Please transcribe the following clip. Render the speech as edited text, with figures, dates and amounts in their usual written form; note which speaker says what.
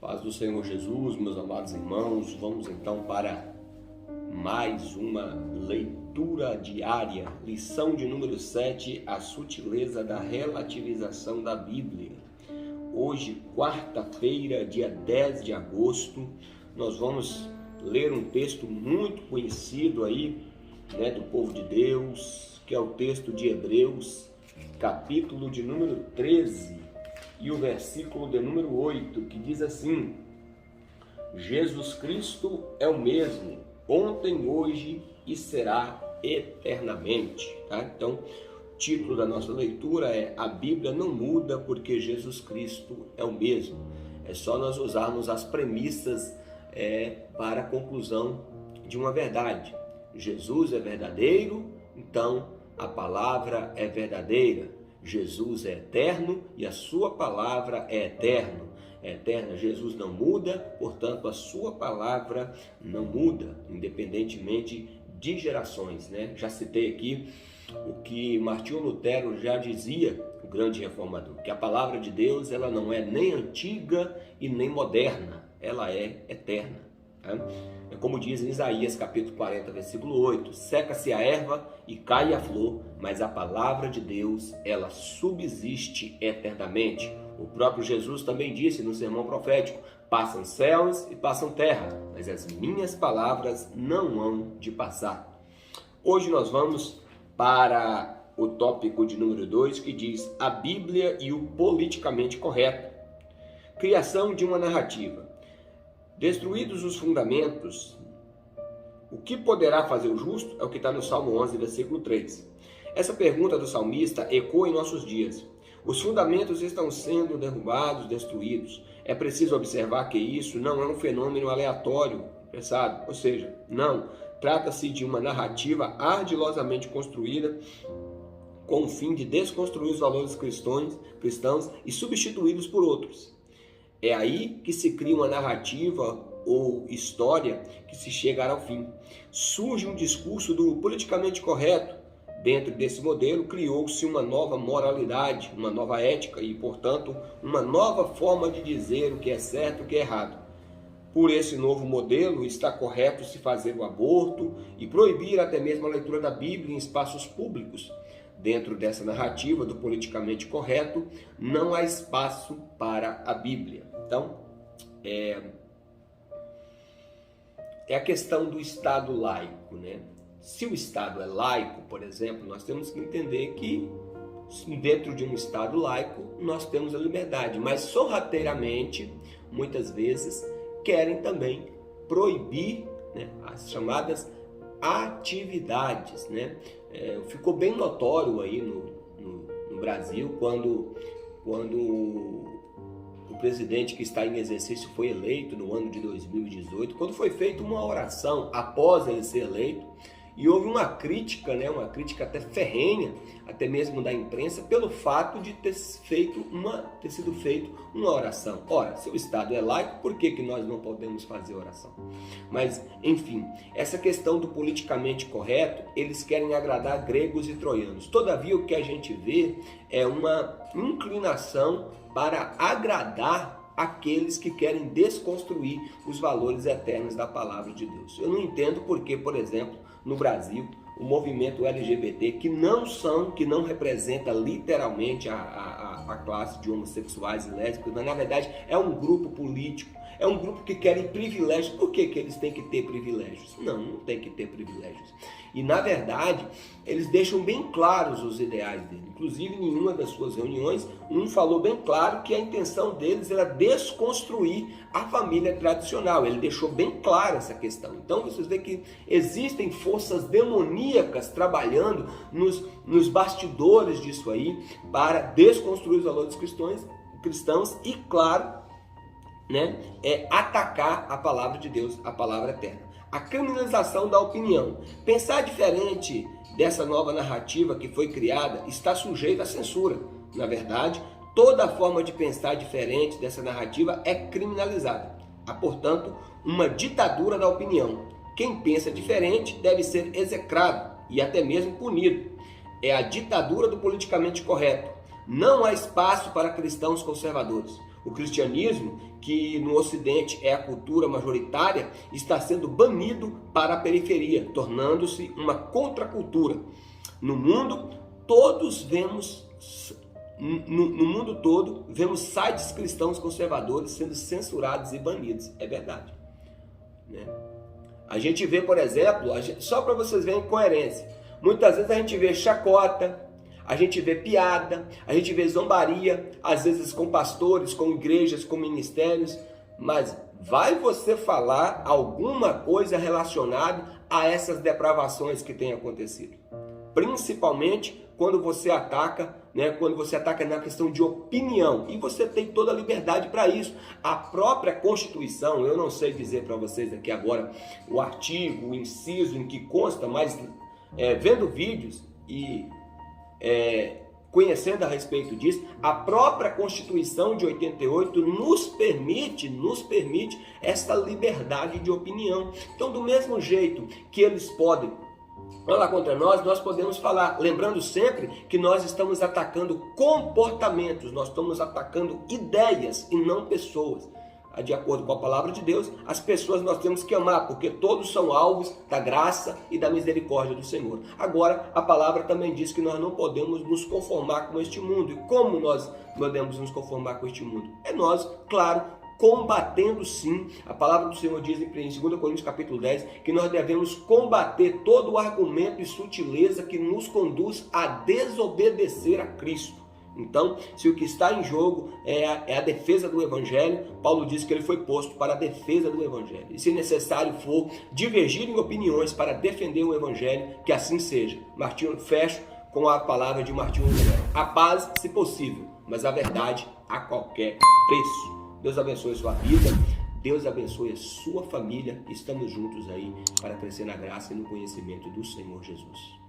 Speaker 1: Paz do Senhor Jesus, meus amados irmãos, vamos então para mais uma leitura diária, lição de número 7, a sutileza da relativização da Bíblia. Hoje, quarta-feira, dia 10 de agosto, nós vamos ler um texto muito conhecido aí, do povo de Deus, que é o texto de Hebreus, capítulo de número 13, e o versículo de número 8, que diz assim: Jesus Cristo é o mesmo, ontem, hoje e será eternamente. Então, o título da nossa leitura é A Bíblia não muda porque Jesus Cristo é o mesmo. É só nós usarmos as premissas para a conclusão de uma verdade. Jesus é verdadeiro, então a palavra é verdadeira. Jesus é eterno e a sua palavra é eterna. Jesus não muda, portanto a sua palavra não muda, independentemente de gerações. Já citei aqui o que Martinho Lutero já dizia, o grande reformador, que a palavra de Deus ela não é nem antiga e nem moderna, ela é eterna. É como diz em Isaías capítulo 40, versículo 8: seca-se a erva e cai a flor, mas a palavra de Deus, ela subsiste eternamente. O próprio Jesus também disse no sermão profético: passam céus e passam terra, mas as minhas palavras não hão de passar. Hoje nós vamos para o tópico de número 2, que diz a Bíblia e o politicamente correto. Criação de uma narrativa. Destruídos os fundamentos, o que poderá fazer o justo? É o que está no Salmo 11, versículo 3. Essa pergunta do salmista ecoa em nossos dias. Os fundamentos estão sendo derrubados, destruídos. É preciso observar que isso não é um fenômeno aleatório, pensado. Ou seja, não. Trata-se de uma narrativa ardilosamente construída com o fim de desconstruir os valores cristãos e substituí-los por outros. É aí que se cria uma narrativa ou história que se chegará ao fim. Surge um discurso do politicamente correto. Dentro desse modelo, criou-se uma nova moralidade, uma nova ética e, portanto, uma nova forma de dizer o que é certo e o que é errado. Por esse novo modelo, está correto se fazer o aborto e proibir até mesmo a leitura da Bíblia em espaços públicos. Dentro dessa narrativa do politicamente correto, não há espaço para a Bíblia. Então, é a questão do Estado laico, Se o Estado é laico, por exemplo, nós temos que entender que dentro de um Estado laico nós temos a liberdade, mas sorrateiramente, muitas vezes, querem também proibir as chamadas atividades. Ficou bem notório aí no Brasil quando o presidente que está em exercício foi eleito no ano de 2018, quando foi feita uma oração após ele ser eleito, e houve uma crítica até ferrenha, até mesmo da imprensa, pelo fato de ter sido feita uma oração. Ora, se o Estado é laico, por que nós não podemos fazer oração? Mas, enfim, essa questão do politicamente correto, eles querem agradar gregos e troianos. Todavia, o que a gente vê é uma inclinação para agradar aqueles que querem desconstruir os valores eternos da palavra de Deus. Eu não entendo porque, por exemplo, no Brasil, o movimento LGBT, que não representa literalmente a classe de homossexuais e lésbicas, mas na verdade é um grupo político, é um grupo que querem privilégios. Por que eles têm que ter privilégios? Não tem que ter privilégios. E na verdade, eles deixam bem claros os ideais dele. Inclusive, em uma das suas reuniões, um falou bem claro que a intenção deles era desconstruir a família tradicional. Ele deixou bem clara essa questão. Então, vocês veem que existem forças demoníacas trabalhando nos bastidores disso aí para desconstruir os valores cristãos e, claro, atacar a palavra de Deus, a palavra eterna. A criminalização da opinião. Pensar diferente dessa nova narrativa que foi criada está sujeito à censura. Na verdade, toda forma de pensar diferente dessa narrativa é criminalizada. Há, portanto, uma ditadura da opinião. Quem pensa diferente deve ser execrado e até mesmo punido. É a ditadura do politicamente correto. Não há espaço para cristãos conservadores. O cristianismo, que no Ocidente é a cultura majoritária, está sendo banido para a periferia, tornando-se uma contracultura. No mundo todo, vemos sites cristãos conservadores sendo censurados e banidos. É verdade, né? A gente vê, por exemplo, só para vocês verem coerência, muitas vezes a gente vê chacota, a gente vê piada, a gente vê zombaria, às vezes com pastores, com igrejas, com ministérios, mas vai você falar alguma coisa relacionada a essas depravações que têm acontecido? Principalmente quando você ataca, né, na questão de opinião, e você tem toda a liberdade para isso. A própria Constituição, eu não sei dizer para vocês aqui agora o artigo, o inciso em que consta, mas vendo vídeos e conhecendo a respeito disso, a própria Constituição de 88 nos permite essa liberdade de opinião. Então, do mesmo jeito que eles podem falar contra nós, nós podemos falar, lembrando sempre que nós estamos atacando comportamentos, nós estamos atacando ideias e não pessoas. De acordo com a palavra de Deus, as pessoas nós temos que amar, porque todos são alvos da graça e da misericórdia do Senhor. Agora, a palavra também diz que nós não podemos nos conformar com este mundo. E como nós podemos nos conformar com este mundo? É nós, claro, combatendo sim. A palavra do Senhor diz em 2 Coríntios capítulo 10 que nós devemos combater todo o argumento e sutileza que nos conduz a desobedecer a Cristo. Então, se o que está em jogo é a defesa do Evangelho, Paulo diz que ele foi posto para a defesa do Evangelho. E se necessário for divergir em opiniões para defender o Evangelho, que assim seja. Fecho com a palavra de Martinho Lutero. A paz, se possível, mas a verdade a qualquer preço. Deus abençoe a sua vida, Deus abençoe a sua família. Estamos juntos aí para crescer na graça e no conhecimento do Senhor Jesus.